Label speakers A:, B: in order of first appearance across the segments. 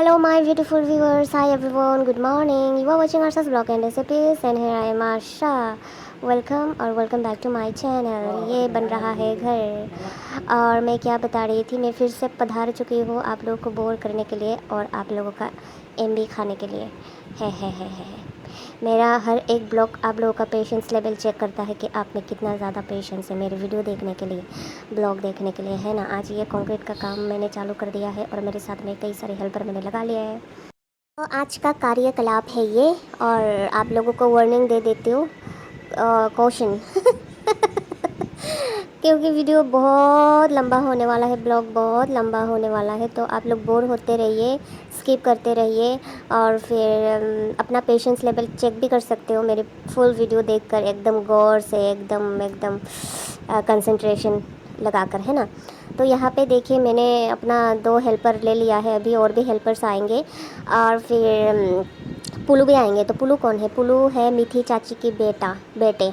A: Hello, my beautiful viewers. Hi, everyone. Good morning. You are watching Arsha's Vlog and Recipes, and here I am Arsha. Welcome back to my channel. ये बन रहा है घर और मैं क्या बता रही थी, मैं फिर से पधार चुकी हूँ आप लोगों को बोर करने के लिए और आप लोगों का एमबी खाने के लिए। है मेरा हर एक ब्लॉग आप लोगों का पेशेंस लेवल चेक करता है कि आप में कितना ज़्यादा पेशेंस है मेरे वीडियो देखने के लिए, ब्लॉग देखने के लिए, है ना। आज ये कंक्रीट का काम मैंने चालू कर दिया है और मेरे साथ में कई सारे हेल्पर मैंने लगा लिया है। तो आज का कार्यकलाप है ये, और आप लोगों को वार्निंग दे देती हूँ, कॉशन क्योंकि वीडियो बहुत लंबा होने वाला है, ब्लॉग बहुत लंबा होने वाला है, तो आप लोग बोर होते रहिए, स्किप करते रहिए और फिर अपना पेशेंस लेवल चेक भी कर सकते हो मेरी फुल वीडियो देखकर, एकदम गौर से, एकदम एकदम कंसंट्रेशन लगाकर, है ना। तो यहाँ पे देखिए मैंने अपना 2 हेल्पर ले लिया है, अभी और भी हेल्पर्स आएंगे और फिर पुलू भी आएंगे। तो पुलू कौन है? पुलू है मीठी चाची की बेटे,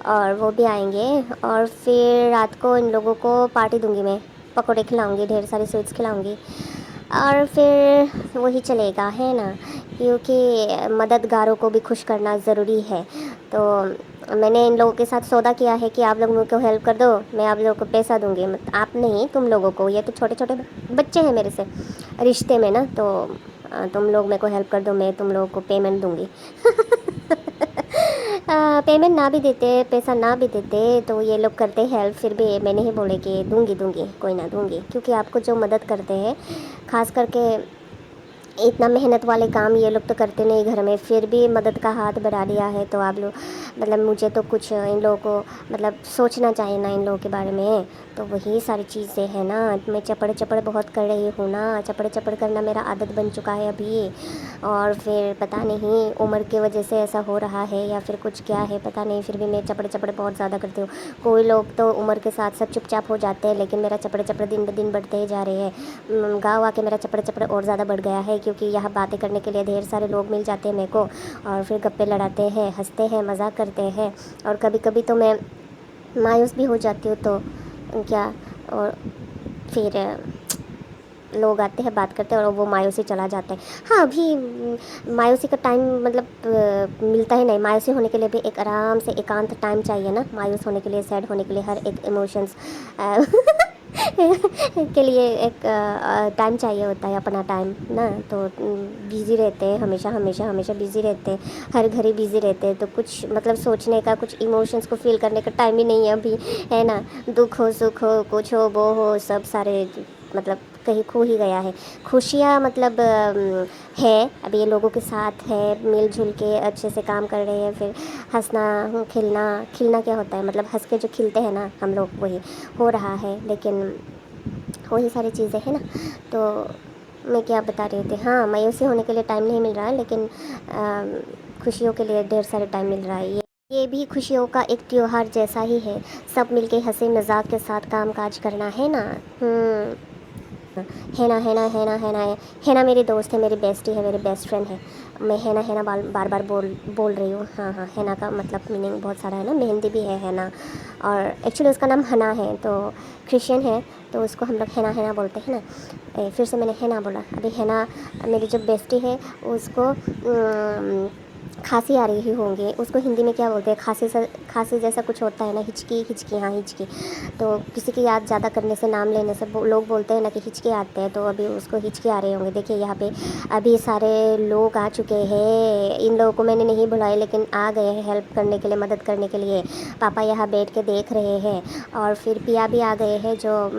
A: और वो भी आएंगे। और फिर रात को इन लोगों को पार्टी दूंगी, मैं पकौड़े खिलाऊंगी, ढेर सारी स्वीट्स खिलाऊंगी और फिर वही चलेगा, है ना, क्योंकि मददगारों को भी खुश करना ज़रूरी है। तो मैंने इन लोगों के साथ सौदा किया है कि आप लोग मेरे को हेल्प कर दो, मैं आप लोगों को पैसा दूंगी। आप नहीं, तुम लोगों को, ये तो छोटे छोटे बच्चे हैं मेरे से रिश्ते में ना, तो तुम लोग मेरे को हेल्प कर दो, मैं तुम लोगों को पेमेंट दूंगी पेमेंट ना भी देते, पैसा ना भी देते, तो ये लोग करते हेल्प, फिर भी मैं नहीं बोले कि दूंगी कोई ना दूंगी, क्योंकि आपको जो मदद करते हैं, ख़ास करके इतना मेहनत वाले काम ये लोग तो करते नहीं घर में, फिर भी मदद का हाथ बढ़ा दिया है, तो आप लोग मतलब मुझे तो कुछ इन लोगों को मतलब सोचना चाहिए ना इन लोगों के बारे में। तो वही सारी चीज़ें हैं ना, मैं चपड़ बहुत कर रही हूँ ना, चपड़ करना मेरा आदत बन चुका है अभी, और फिर पता नहीं उम्र की वजह से ऐसा हो रहा है या फिर कुछ क्या है पता नहीं, फिर भी मैं चपड़ बहुत ज़्यादा करती हूँ। कोई लोग तो उम्र के साथ साथ चुपचाप हो जाते हैं, लेकिन मेरा चपड़ दिन ब दिन बढ़ते ही जा रहे हैं। गाँव आके मेरा चपड़ और ज़्यादा बढ़ गया है, क्योंकि यहाँ बातें करने के लिए ढेर सारे लोग मिल जाते हैं मेरे को, और फिर गप्पे लड़ाते हैं, हंसते हैं, मजाक करते हैं, और कभी कभी तो मैं मायूस भी हो जाती हूँ। तो क्या, और फिर लोग आते हैं, बात करते हैं और वो मायूसी चला जाता है। हाँ, अभी मायूसी का टाइम मतलब मिलता ही नहीं। मायूसी होने के लिए भी एक आराम से एकांत टाइम चाहिए ना, मायूस होने के लिए, सैड होने के लिए, हर एक इमोशंस के लिए एक टाइम चाहिए होता है, अपना टाइम ना। तो बिज़ी रहते हैं, हमेशा बिज़ी रहते हैं, हर घड़ी बिज़ी रहते हैं, तो कुछ मतलब सोचने का, कुछ इमोशंस को फील करने का टाइम ही नहीं है अभी, है ना। दुख हो, सुख हो, कुछ हो, वो हो, सब सारे मतलब कहीं खो ही गया है। खुशियाँ मतलब है, अभी ये लोगों के साथ है, मिलजुल के अच्छे से काम कर रहे हैं, फिर हंसना, खिलना क्या होता है, मतलब हंस के जो खिलते हैं ना हम लोग, वही हो रहा है। लेकिन वही सारी चीज़ें हैं ना। तो मैं क्या बता रही थी, हाँ, मायूसी होने के लिए टाइम नहीं मिल रहा है, लेकिन खुशियों के लिए ढेर सारे टाइम मिल रहा है। ये भी खुशियों का एक त्योहार जैसा ही है, सब मिलके हंसी मजाक के साथ काम काज करना, है ना। है ना मेरी दोस्त है, मेरी बेस्टी है, मेरी बेस्ट फ्रेंड है। मैं है ना बार बार बोल रही हूँ। हाँ, है ना का मतलब मीनिंग बहुत सारा है ना, मेहंदी भी है ना, और एक्चुअली उसका नाम हना है, तो क्रिश्चियन है, तो उसको हम लोग है ना बोलते हैं ना। फिर से मैंने है ना बोला। अभी है ना मेरी जो बेस्टी है, उसको खांसी आ रही होंगी, उसको हिंदी में क्या बोलते हैं, खांसी जैसा कुछ होता है ना, हिचकी, हाँ हिचकी। तो किसी की याद ज़्यादा करने से, नाम लेने से लोग बोलते हैं ना कि हिचकी आते हैं, तो अभी उसको हिचकी आ रही होंगे। देखिए यहाँ पे अभी सारे लोग आ चुके हैं, इन लोगों को मैंने नहीं बुलाया, लेकिन आ गए हैं हेल्प करने के लिए, मदद करने के लिए। पापा यहाँ बैठ के देख रहे हैं, और फिर पिया भी आ गए हैं, जो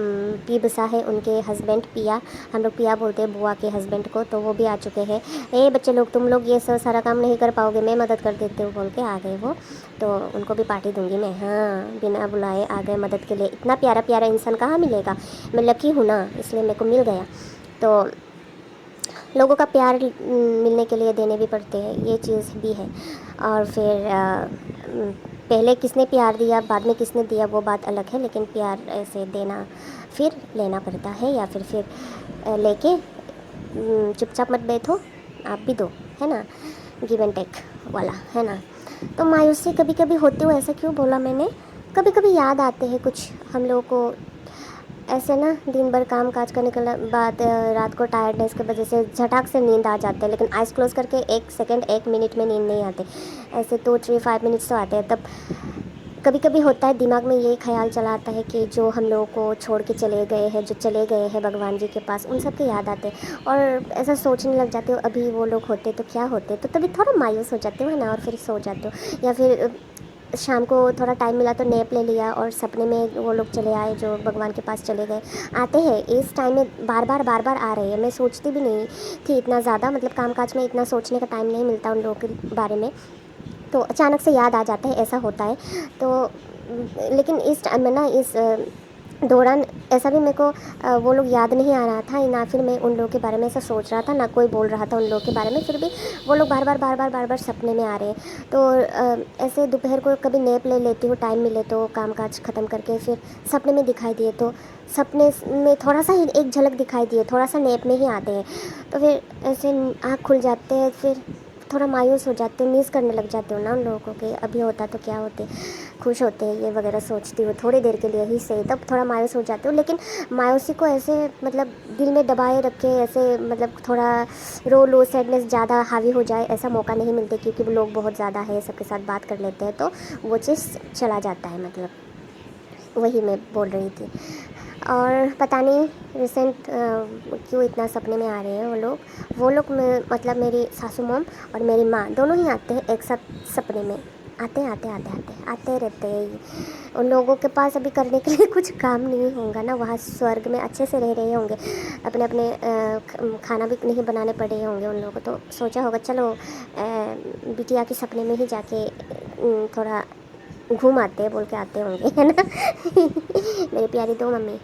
A: पी बसा है उनके हस्बैंड, पिया, हम लोग पिया बोलते हैं बुआ के हस्बैंड को, तो वो भी आ चुके हैं। बच्चे लोग, तुम लोग ये सब सारा काम नहीं कर पाओगे, मैं मदद कर देती हूँ बोल के आ गए वो, तो उनको भी पार्टी दूंगी मैं। हाँ, बिना बुलाए आ गए मदद के लिए। इतना प्यारा प्यारा इंसान कहाँ मिलेगा, मैं लकी हूँ ना, इसलिए मेरे को मिल गया। तो लोगों का प्यार मिलने के लिए देने भी पड़ते हैं, ये चीज़ भी है। और फिर पहले किसने प्यार दिया, बाद में किसने दिया, वो बात अलग है, लेकिन प्यार ऐसे देना फिर लेना पड़ता है, या फिर लेके चुपचाप मत बैठो, आप भी दो, है ना, गिव एंड टेक वाला, है ना। तो मायूसी कभी कभी होती हो, ऐसा क्यों बोला मैंने, कभी कभी याद आते हैं कुछ हम लोगों को, ऐसे ना दिन भर काम काज करने के बाद रात को टायर्डनेस की वजह से झटाक से नींद आ जाते हैं, लेकिन आइज़ क्लोज़ करके 1 सेकंड 1 मिनट में नींद नहीं आती। ऐसे 2 3 5 मिनट्स तो आते हैं। तब कभी कभी होता है दिमाग में ये ख्याल चला आता है कि जो हम लोगों को छोड़ के चले गए हैं, जो चले गए हैं भगवान जी के पास, उन सब की याद आते हैं और ऐसा सोचने लग जाते हो अभी वो लोग होते तो क्या होते। तो तभी थोड़ा मायूस हो जाते हो, है ना, और फिर सो जाते हो। या फिर शाम को थोड़ा टाइम मिला तो नैप ले लिया और सपने में वो लोग चले आए जो भगवान के पास चले गए। आते हैं इस टाइम में बार बार आ रहे हैं। मैं सोचती भी नहीं थी इतना ज़्यादा, मतलब कामकाज में इतना सोचने का टाइम नहीं मिलता उन लोगों के बारे में, तो अचानक से याद आ जाता है, ऐसा होता है। तो लेकिन इस टाइम में ना, इस दौरान ऐसा भी मेरे को वो लोग याद नहीं आ रहा था, ना फिर मैं उन लोगों के बारे में ऐसा सोच रहा था, ना कोई बोल रहा था उन लोगों के बारे में, फिर भी वो लोग बार बार सपने में आ रहे हैं। तो ऐसे दोपहर को कभी नैप ले लेती हूँ, टाइम मिले तो काम काज ख़त्म करके, फिर सपने में दिखाई दिए तो सपने में थोड़ा सा ही एक झलक दिखाई दिए, थोड़ा सा नैप में ही आते हैं। तो फिर ऐसे आँख खुल जाते हैं, फिर थोड़ा मायूस हो जाते हैं, मिस करने लग जाते हो ना उन लोगों को कि अभी होता तो क्या होते, खुश होते हैं, ये वगैरह सोचती हूँ थोड़ी देर के लिए ही सही, तब थोड़ा मायूस हो जाती हूँ। लेकिन मायूसी को ऐसे मतलब दिल में दबाए रखे, ऐसे मतलब थोड़ा रो लो, सैडनेस ज़्यादा हावी हो जाए, ऐसा मौका नहीं मिलते, क्योंकि वो लोग बहुत ज़्यादा है, सबके साथ बात कर लेते हैं तो वो चीज़ चला जाता है, मतलब वही मैं बोल रही थी। और पता नहीं रिसेंट क्यों इतना सपने में आ रहे हैं वो लोग मतलब मेरी सासू मॉम और मेरी माँ दोनों ही आते हैं एक साथ सपने में, आते रहते हैं। उन लोगों के पास अभी करने के लिए कुछ काम नहीं होगा ना, वहाँ स्वर्ग में अच्छे से रह रहे होंगे, अपने अपने खाना भी नहीं बनाने पड़े होंगे उन लोगों को। तो सोचा होगा चलो बिटिया के सपने में ही जाके थोड़ा घूम आते बोल के आते होंगे, है ना। मेरी प्यारी दो मम्मी।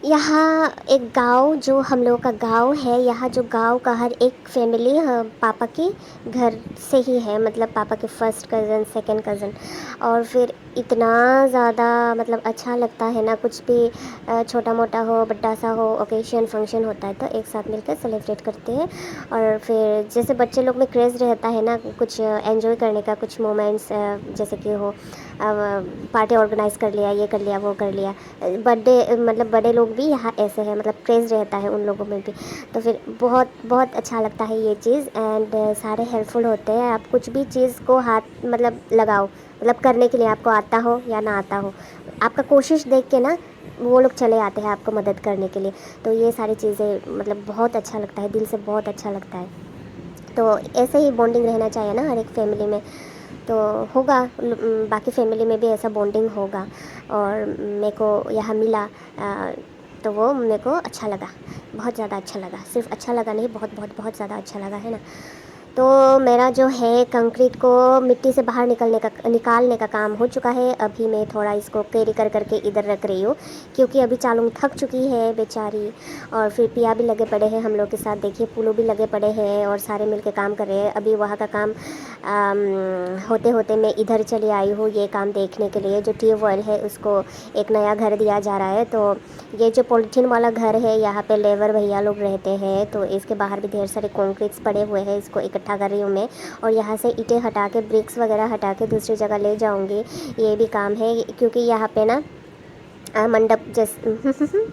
A: यहाँ एक गांव, जो हम लोगों का गांव है, यहाँ जो गांव का हर एक फैमिली पापा के घर से ही है, मतलब पापा के फर्स्ट कज़न, सेकंड कज़न। और फिर इतना ज़्यादा मतलब अच्छा लगता है ना, कुछ भी छोटा मोटा हो, बड़ा सा हो, ओकेशन फंक्शन होता है तो एक साथ मिलकर सेलिब्रेट करते हैं। और फिर जैसे बच्चे लोग में क्रेज़ रहता है ना कुछ एंजॉय करने का, कुछ मोमेंट्स जैसे कि हो पार्टी ऑर्गेनाइज़ कर लिया, ये कर लिया, वो कर लिया, बर्थडे, मतलब बड़े लोग भी यहाँ ऐसे हैं, मतलब क्रेज़ रहता है उन लोगों में भी। तो फिर बहुत बहुत अच्छा लगता है ये चीज़। एंड सारे हेल्पफुल होते हैं, आप कुछ भी चीज़ को हाथ मतलब लगाओ, मतलब करने के लिए, आपको आता हो या ना आता हो, आपका कोशिश देख के ना वो लोग चले आते हैं आपको मदद करने के लिए। तो ये सारी चीज़ें मतलब बहुत अच्छा लगता है, दिल से बहुत अच्छा लगता है। तो ऐसे ही बॉन्डिंग रहना चाहिए ना हर एक फैमिली में, तो होगा बाकी फैमिली में भी ऐसा बॉन्डिंग होगा। और मेरे को यहाँ मिला तो वो मेरे को अच्छा लगा, बहुत ज़्यादा अच्छा लगा, सिर्फ अच्छा लगा नहीं, बहुत बहुत बहुत ज़्यादा अच्छा लगा, है ना। तो मेरा जो है कंक्रीट को मिट्टी से बाहर निकालने का काम हो चुका है। अभी मैं थोड़ा इसको कैरी कर करके इधर रख रही हूँ, क्योंकि अभी चालू थक चुकी है बेचारी। और फिर पिया भी लगे पड़े हैं हम लोग के साथ, देखिए पुलू भी लगे पड़े हैं और सारे मिलके काम कर रहे हैं। अभी वहाँ का काम होते होते मैं इधर चली आई हूँ ये काम देखने के लिए। जो ट्यूबवेल है उसको एक नया घर दिया जा रहा है, तो ये जो पॉलीथीन वाला घर है यहाँ पे लेबर भैया लोग रहते हैं, तो इसके बाहर भी ढेर सारे कंक्रीट्स पड़े हुए हैं, इसको इकट्ठा कर रही हूँ मैं। और यहाँ से ईंटें हटा के, ब्रिक्स वगैरह हटा के दूसरी जगह ले जाऊँगी, ये भी काम है। क्योंकि यहाँ पे ना मंडप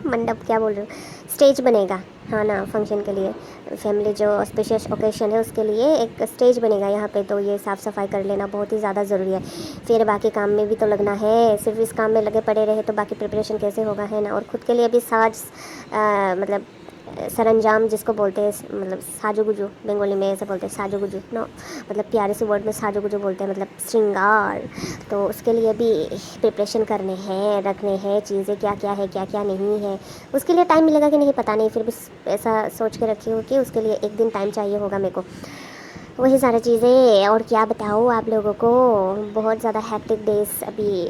A: मंडप क्या बोल रही हूँ, स्टेज बनेगा, हाँ ना, फंक्शन के लिए, फैमिली जो स्पेशल ओकेशन है उसके लिए एक स्टेज बनेगा यहाँ पे। तो ये साफ़ सफाई कर लेना बहुत ही ज़्यादा ज़रूरी है, फिर बाकी काम में भी तो लगना है। सिर्फ इस काम में लगे पड़े रहे तो बाकी प्रिपरेशन कैसे होगा, है ना। और ख़ुद के लिए भी मतलब सरंजाम जिसको बोलते हैं, मतलब साजू गुजू, बंगाली में ऐसे बोलते हैं साजू गुजू नो, मतलब प्यारे से वर्ड में साजू गुजू बोलते हैं, मतलब श्रृंगार। तो उसके लिए भी प्रिपरेशन करने हैं, रखने हैं चीज़ें, क्या क्या है क्या क्या नहीं है, उसके लिए टाइम मिलेगा कि नहीं पता नहीं, फिर भी ऐसा सोच के रखी हूँ कि उसके लिए एक दिन टाइम चाहिए होगा मेरे को, वही सारी चीज़ें। और क्या बताऊँ आप लोगों को, बहुत ज़्यादा हैक्टिक डेज अभी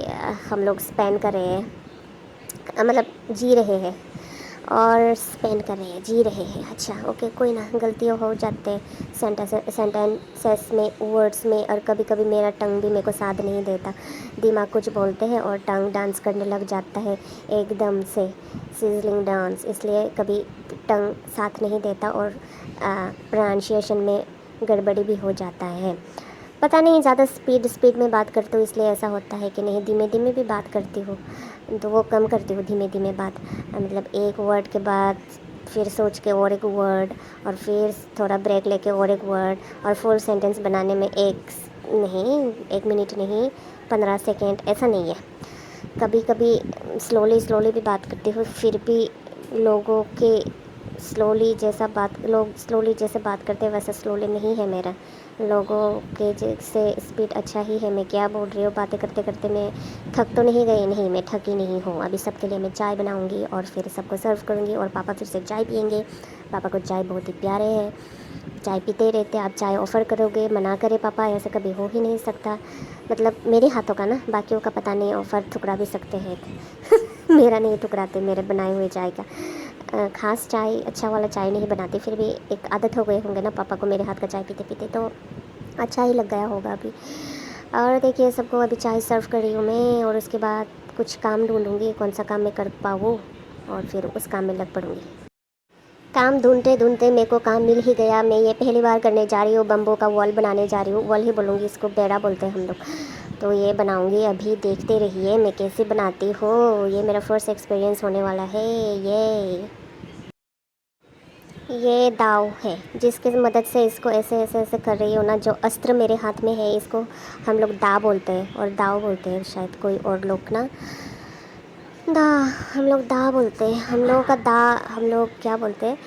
A: हम लोग स्पेंड कर रहे हैं, मतलब जी रहे हैं और स्पेंड कर रहे हैं, जी रहे हैं। अच्छा ओके, कोई ना, गलतियाँ हो जाते हैं सेंटेंसेस में, वर्ड्स में, और कभी कभी मेरा टंग भी मेरे को साथ नहीं देता, दिमाग कुछ बोलते हैं और टंग डांस करने लग जाता है एकदम से, सिजलिंग डांस, इसलिए कभी टंग साथ नहीं देता और प्रोनाउंसिएशन में गड़बड़ी भी हो जाता है। पता नहीं ज़्यादा स्पीड में बात करती हूँ इसलिए ऐसा होता है कि नहीं, धीमे धीमे भी बात करती हूँ तो वो कम करती हूँ धीमे धीमे बात। मतलब एक वर्ड के बाद फिर सोच के और एक वर्ड, और फिर थोड़ा ब्रेक लेके और एक वर्ड, और फुल सेंटेंस बनाने में एक मिनट नहीं, 15 सेकेंड, ऐसा नहीं है। कभी कभी स्लोली भी बात करती हूँ, फिर भी लोग स्लोली जैसे बात करते हैं वैसा स्लोली नहीं है मेरा। लोगों के जैसे स्पीड अच्छा ही है। मैं क्या बोल रही हूँ, बातें करते करते मैं थक तो नहीं गई? नहीं, मैं थकी नहीं हूँ। अभी सबके लिए मैं चाय बनाऊँगी और फिर सबको सर्व करूँगी, और पापा फिर से चाय पियेंगे। पापा को चाय बहुत ही प्यारे है, चाय पीते रहते। आप चाय ऑफ़र करोगे, मना करे पापा, ऐसा कभी हो ही नहीं सकता। मतलब मेरे हाथों का ना, बाकियों का पता नहीं, ऑफ़र ठुकरा भी सकते हैं मेरा नहीं ठुकराते, मेरे बनाए हुए चाय का। ख़ास चाय, अच्छा वाला चाय नहीं बनाती, फिर भी एक आदत हो गए होंगे ना पापा को मेरे हाथ का चाय पीते पीते, तो अच्छा ही लग गया होगा अभी। और देखिए सबको अभी चाय सर्व कर रही हूँ मैं, और उसके बाद कुछ काम ढूंढूंगी, कौन सा काम मैं कर पाऊँ, और फिर उस काम में लग पड़ूँगी। काम ढूंढते ढूंढते मेरे को काम मिल ही गया। मैं ये पहली बार करने जा रही हूँ, बम्बो का वॉल बनाने जा रही हूँ। वॉल ही बोलूँगी इसको, बेड़ा बोलते हैं हम लोग। तो ये बनाऊँगी, अभी देखते रहिए मैं कैसे बनाती हूँ। ये मेरा फर्स्ट एक्सपीरियंस होने वाला है। ये दाव है जिसकी मदद से इसको ऐसे ऐसे ऐसे कर रही हूँ ना। जो अस्त्र मेरे हाथ में है इसको हम लोग दा बोलते हैं, और दाव बोलते हैं शायद कोई और लोग ना। दा, हम लोग दा बोलते हैं। हम लोगों का दा, हम लोग क्या बोलते हैं,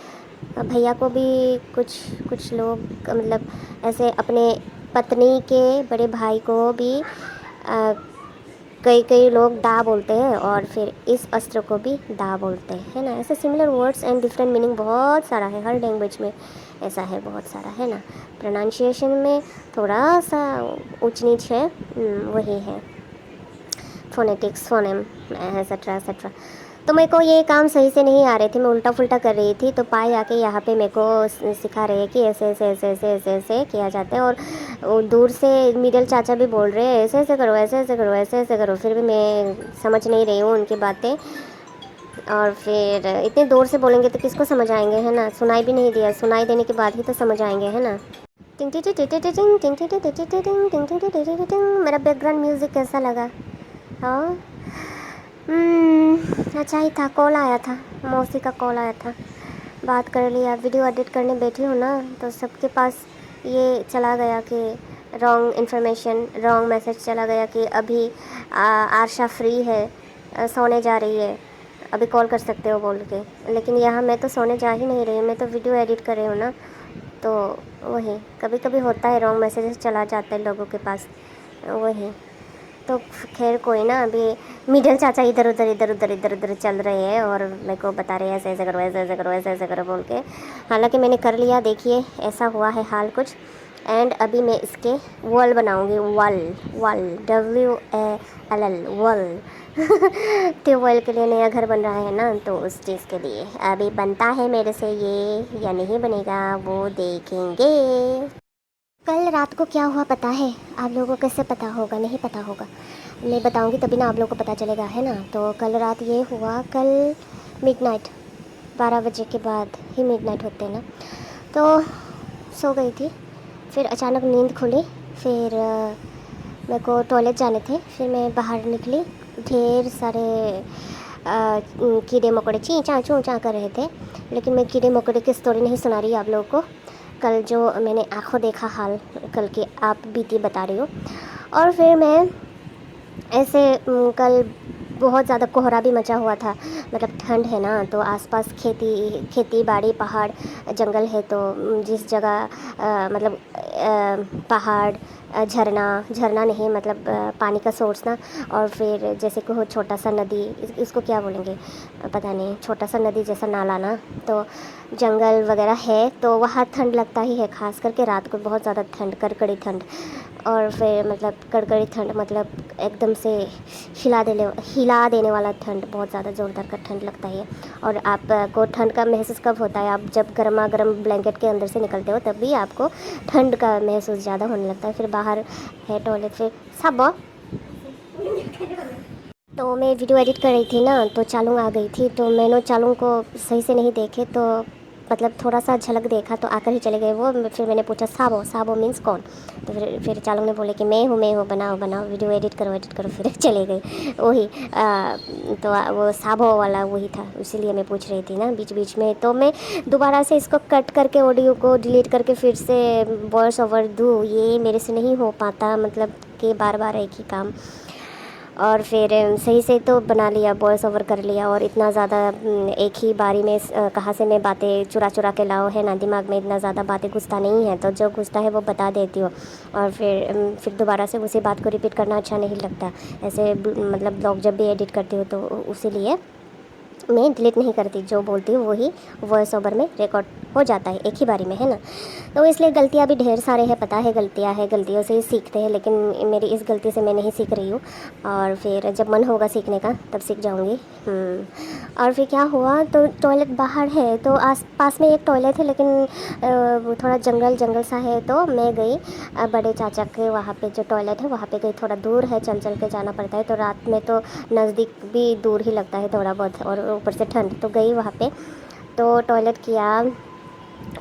A: भैया को भी कुछ कुछ लोग मतलब ऐसे अपने पत्नी के बड़े भाई को भी कई कई लोग दा बोलते हैं, और फिर इस अस्त्र को भी दा बोलते हैं, है ना। ऐसे similar words and different meaning बहुत सारा है, हर लैंग्वेज में ऐसा है, बहुत सारा है ना। प्रोनाउंसिएशन में थोड़ा सा ऊंच नीच है, वही है, फोनेटिक्स, फोनेम, एसेट्रा एसेट्रा। तो मेरे को ये काम सही से नहीं आ रहे थे, मैं उल्टा फुल्टा कर रही थी, तो पाए आके यहाँ पे मेरे को सिखा रहे हैं कि ऐसे ऐसे ऐसे ऐसे ऐसे ऐसे किया जाता है। और दूर से मिडल चाचा भी बोल रहे हैं ऐसे ऐसे करो, ऐसे ऐसे करो, ऐसे ऐसे करो, फिर भी मैं समझ नहीं रही हूँ उनकी बातें। और फिर इतने दूर से बोलेंगे तो किसको समझ आएंगे, है ना। सुनाई भी नहीं दिया, सुनाई देने के बाद ही तो समझ आएंगे, है ना। मेरा बैकग्राउंड म्यूज़िक कैसा लगा? हाँ, अच्छा ही था। कॉल आया था, मौसी का कॉल आया था, बात कर लिया। वीडियो एडिट करने बैठी हूँ ना, तो सबके पास ये चला गया कि रॉन्ग इन्फॉर्मेशन, रॉन्ग मैसेज चला गया कि अभी आरशा फ्री है, सोने जा रही है, अभी कॉल कर सकते हो बोल के। लेकिन यहाँ मैं तो सोने जा ही नहीं रही, मैं तो वीडियो एडिट कर रही हूँ ना। तो वही कभी कभी होता है, रॉन्ग मैसेजेस चला जाता है लोगों के पास, वही। तो खैर कोई ना, अभी मिडल चाचा इधर उधर चल रहे हैं, और मेरे को बता रहे हैं ऐसे ऐसे करो, ऐसे ऐसे करो, ऐसे ऐसे करो बोल के। हालांकि मैंने कर लिया, देखिए ऐसा हुआ है हाल कुछ। एंड अभी मैं इसके वॉल बनाऊंगी, wall, wall, WALL, wall tubewell के लिए नया घर बन रहा है ना, तो उस चीज़ के लिए अभी बनता है मेरे से ये, या नहीं बनेगा वो देखेंगे। कल रात को क्या हुआ पता है आप लोगों को? कैसे पता होगा? नहीं पता होगा, मैं बताऊंगी तभी ना आप लोगों को पता चलेगा, है ना। तो कल रात ये हुआ, कल मिडनाइट, 12 बजे के बाद ही मिडनाइट होते हैं ना, तो सो गई थी। फिर अचानक नींद खुली, फिर मेरे को टॉयलेट जाने थे, फिर मैं बाहर निकली। ढेर सारे कीड़े मकोड़े ची चाँ कर रहे थे, लेकिन मैं कीड़े मकोड़े की स्टोरी नहीं सुना रही आप लोगों को। कल जो मैंने आँखों देखा हाल, कल की आप बीती बता रही हूँ। और फिर मैं ऐसे कल बहुत ज़्यादा कोहरा भी मचा हुआ था, मतलब ठंड है ना, तो आसपास खेती बाड़ी, पहाड़, जंगल है। तो जिस जगह मतलब पहाड़, झरना नहीं, मतलब पानी का सोर्स ना। और फिर जैसे कि हो छोटा सा नदी, इसको क्या बोलेंगे पता नहीं, छोटा सा नदी जैसा नाला ना, तो जंगल वगैरह है, तो वहाँ ठंड लगता ही है, ख़ास करके रात को बहुत ज़्यादा ठंड, कड़कड़ी ठंड। और फिर मतलब कड़कड़ी ठंड मतलब एकदम से हिला देने वाला ठंड, बहुत ज़्यादा ज़ोरदार का ठंड लगता है। और आपको ठंड का महसूस कब होता है? आप जब गर्मा गर्म ब्लैंकेट के अंदर से निकलते हो, तब भी आपको ठंड का महसूस ज़्यादा होने लगता है। फिर बाहर है टॉयलेट, फिर सब। तो मैं वीडियो एडिट कर रही थी ना, तो चालू आ गई थी, तो मैंने चालू को सही से नहीं देखे, तो मतलब थोड़ा सा झलक देखा तो आकर ही चले गए वो। फिर मैंने पूछा साबो, साबो मीन्स कौन? तो फिर चालू ने बोले कि मैं हूँ, बनाओ बनाओ वीडियो, एडिट करो। फिर चले गए वही। तो वो साबो वाला वही था, इसीलिए मैं पूछ रही थी ना बीच बीच में। तो मैं दोबारा से इसको कट करके ऑडियो को डिलीट करके फिर से वॉइस ओवर दूँ, ये मेरे से नहीं हो पाता, मतलब कि बार बार एक ही काम। और फिर सही से तो बना लिया, वॉइस ओवर कर लिया, और इतना ज़्यादा एक ही बारी में कहाँ से मैं बातें चुरा चुरा के लाऊं, है ना, दिमाग में इतना ज़्यादा बातें घुसता नहीं है, तो जो घुसता है वो बता देती हूँ। और फिर दोबारा से उसी बात को रिपीट करना अच्छा नहीं लगता ऐसे, मतलब ब्लॉग जब भी एडिट करती हूँ तो उसी लिए मैं डिलीट नहीं करती, जो बोलती हूँ वही वॉइस ओवर में रिकॉर्ड हो जाता है एक ही बारी में, है ना। तो इसलिए गलतियाँ भी ढेर सारे हैं, पता है गलतियाँ हैं, गलतियों से ही सीखते हैं, लेकिन मेरी इस गलती से मैं नहीं सीख रही हूँ। और फिर जब मन होगा सीखने का तब सीख जाऊँगी। और फिर क्या हुआ, तो टॉयलेट बाहर है, तो आस पास में एक टॉयलेट है, लेकिन वो थोड़ा जंगल सा है। तो मैं गई बड़े चाचा के वहाँ पे जो टॉयलेट है वहाँ पे गई, थोड़ा दूर है, चल चल के जाना पड़ता है, तो रात में तो नज़दीक भी दूर ही लगता है थोड़ा बहुत, और ऊपर से ठंड। तो गई वहाँ पे, तो टॉयलेट किया,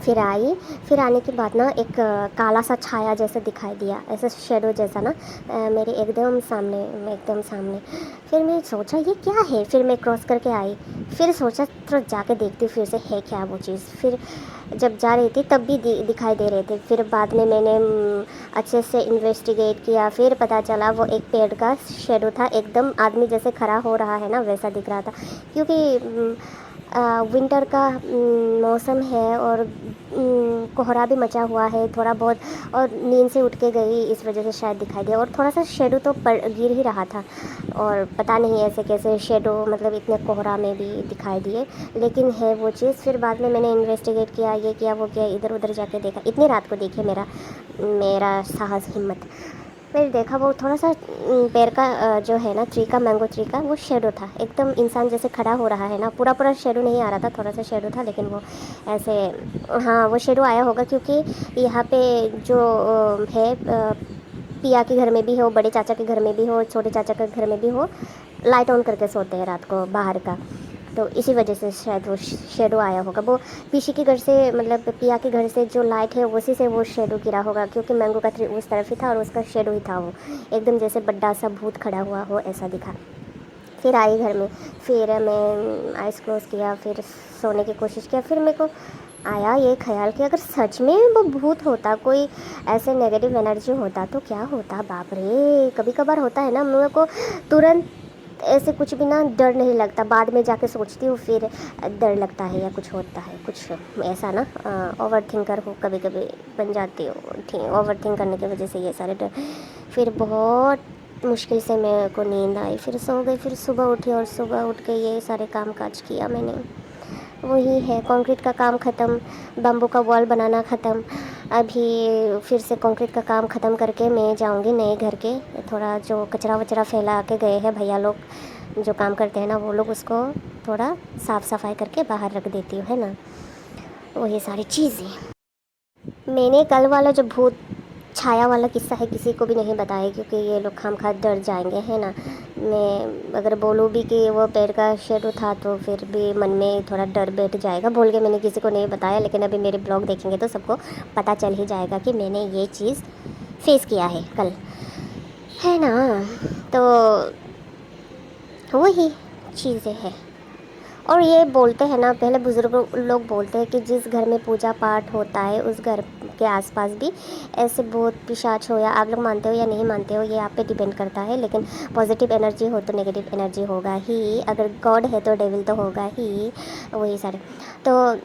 A: फिर आई। फिर आने के बाद ना एक काला सा छाया जैसा दिखाई दिया, ऐसा शेडो जैसा ना, मेरे एकदम सामने। फिर मैं सोचा ये क्या है, फिर मैं क्रॉस करके आई, फिर सोचा तो जाके देखती हूँ फिर से है क्या वो चीज़। फिर जब जा रही थी तब भी दिखाई दे रहे थे। फिर बाद में मैंने अच्छे से इन्वेस्टिगेट किया, फिर पता चला वो एक पेड़ का शेडो था, एकदम आदमी जैसे खड़ा हो रहा है ना वैसा दिख रहा था। क्योंकि विंटर का मौसम है, और कोहरा भी मचा हुआ है थोड़ा बहुत, और नींद से उठ के गई इस वजह से शायद दिखाई दिया। और थोड़ा सा शेडो तो गिर ही रहा था, और पता नहीं ऐसे कैसे शेडो मतलब इतने कोहरा में भी दिखाई दिए, लेकिन है वो चीज़। फिर बाद में मैंने इन्वेस्टिगेट किया, ये किया वो किया, इधर उधर जाके देखा, इतनी रात को देखिए मेरा साहस हिम्मत। फिर देखा वो थोड़ा सा पेड़ का जो है ना ट्री का, मैंगो ट्री का, वो शेडो था, एकदम इंसान जैसे खड़ा हो रहा है ना, पूरा शेडो नहीं आ रहा था, थोड़ा सा शेडो था, लेकिन वो ऐसे, हाँ वो शेडो आया होगा क्योंकि यहाँ पे जो है पिया के घर में भी हो, बड़े चाचा के घर में भी हो, छोटे चाचा के घर में भी हो, लाइट ऑन करके सोते हैं रात को बाहर का, तो इसी वजह से शायद वो शेडो आया होगा। वो पीछे के घर से, मतलब पिया के घर से जो लाइट है उसी से वो शेडो गिरा होगा, क्योंकि मैंगो का ट्री उस तरफ ही था और उसका शेडो ही था, वो एकदम जैसे बड़ा सा भूत खड़ा हुआ हो ऐसा दिखा। फिर आई घर में, फिर मैं आइस क्लोज किया, फिर सोने की कोशिश किया। फिर मेरे को आया ये ख्याल कि अगर सच में वो भूत होता, कोई ऐसे नेगेटिव एनर्जी होता तो क्या होता, बाप रे। कभी कभार होता है ना, मेरे को तुरंत ऐसे कुछ भी ना डर नहीं लगता, बाद में जाके सोचती हूँ फिर डर लगता है या कुछ होता है कुछ ऐसा ना। ओवर थिंकर हो, कभी कभी बन जाती हूँ, ओवर थिंक करने की वजह से ये सारे डर। फिर बहुत मुश्किल से मेरे को नींद आई, फिर सो गई। फिर सुबह उठी और सुबह उठ के ये सारे काम काज किया मैंने। वही है, कंक्रीट का काम ख़त्म, बम्बू का वॉल बनाना ख़त्म। अभी फिर से कंक्रीट का काम ख़त्म करके मैं जाऊंगी नए घर के, थोड़ा जो कचरा वचरा फैला के गए हैं भैया लोग जो काम करते हैं ना, वो लोग उसको थोड़ा साफ़ सफाई करके बाहर रख देती हूँ, है ना। वही सारी चीज़ें मैंने कल वाला जो भूत छाया वाला किस्सा है किसी को भी नहीं बताया, क्योंकि ये लोग खामखा डर जाएंगे, है ना। मैं अगर बोलूँ भी कि वो पेड़ का शेडो था तो फिर भी मन में थोड़ा डर बैठ जाएगा, बोल के मैंने किसी को नहीं बताया। लेकिन अभी मेरे ब्लॉग देखेंगे तो सबको पता चल ही जाएगा कि मैंने ये चीज़ फेस किया है कल, है ना। तो वही चीज़ें हैं। और ये बोलते हैं ना, पहले बुज़ुर्ग लोग बोलते हैं कि जिस घर में पूजा पाठ होता है उस घर के आसपास भी ऐसे भूत पिशाच हो, या आप लोग मानते हो या नहीं मानते हो ये आप पे डिपेंड करता है, लेकिन पॉजिटिव एनर्जी हो तो नेगेटिव एनर्जी होगा ही, अगर गॉड है तो डेविल तो होगा ही, वही सारे। तो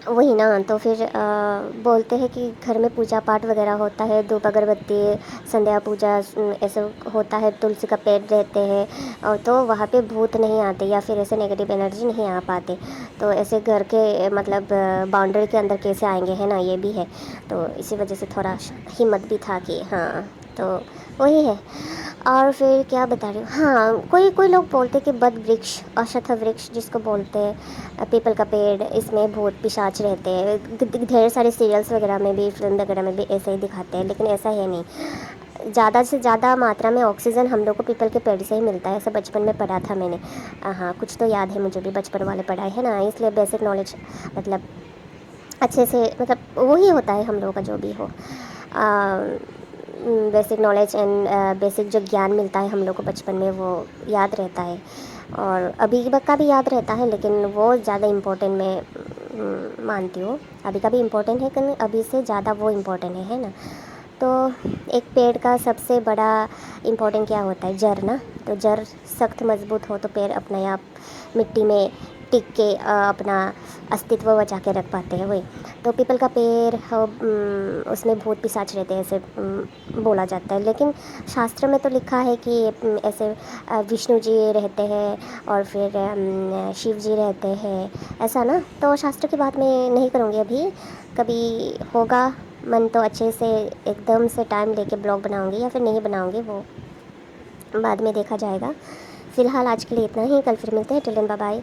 A: वही ना, तो फिर बोलते हैं कि घर में पूजा पाठ वगैरह होता है, धूप अगरबत्ती, संध्या पूजा ऐसे होता है, तुलसी का पेड़ रहते हैं, और तो वहाँ पे भूत नहीं आते या फिर ऐसे नेगेटिव एनर्जी नहीं आ पाते। तो ऐसे घर के मतलब बाउंड्री के अंदर कैसे आएंगे, है ना, ये भी है। तो इसी वजह से थोड़ा हिम्मत भी था कि हाँ, तो वही है। और फिर क्या बता रही हूँ, हाँ, कोई लोग बोलते हैं कि बद वृक्ष, अश्वत्थ वृक्ष जिसको बोलते हैं, पीपल का पेड़, इसमें भूत पिशाच रहते हैं। ढेर सारे सीरियल्स वगैरह में भी, फिल्म वगैरह में भी ऐसे ही दिखाते हैं, लेकिन ऐसा है नहीं। ज़्यादा से ज़्यादा मात्रा में ऑक्सीजन हम लोग को पीपल के पेड़ से ही मिलता है, ऐसा बचपन में पढ़ा था मैंने। हाँ, कुछ तो याद है मुझे भी, बचपन वाले पढ़ाई है ना, इसलिए बेसिक नॉलेज मतलब अच्छे से, मतलब वही होता है हम लोगों का जो भी हो। बेसिक नॉलेज एंड बेसिक जो ज्ञान मिलता है हम लोग को बचपन में, वो याद रहता है, और अभी का भी याद रहता है, लेकिन वो ज़्यादा इम्पोर्टेंट मैं मानती हूँ। अभी का भी इम्पोर्टेंट है, लेकिन अभी से ज़्यादा वो इम्पोर्टेंट है ना। तो एक पेड़ का सबसे बड़ा इम्पोर्टेंट क्या होता है? जड़ ना। तो जड़ सख्त मजबूत हो तो पेड़ अपने आप मिट्टी में टिक के अपना अस्तित्व बचा के रख पाते हैं, वही। तो पीपल का पेड़ उसमें भूत पिशाच रहते हैं, ऐसे बोला जाता है, लेकिन शास्त्र में तो लिखा है कि ऐसे विष्णु जी रहते हैं और फिर शिव जी रहते हैं, ऐसा ना। तो शास्त्र की बात मैं नहीं करूँगी अभी, कभी होगा मन तो अच्छे से एकदम से टाइम लेके ब्लॉग बनाऊंगी, या फिर नहीं बनाऊंगी, वो बाद में देखा जाएगा। फ़िलहाल आज के लिए इतना ही, कल फिर मिलते हैं। Till then bye bye.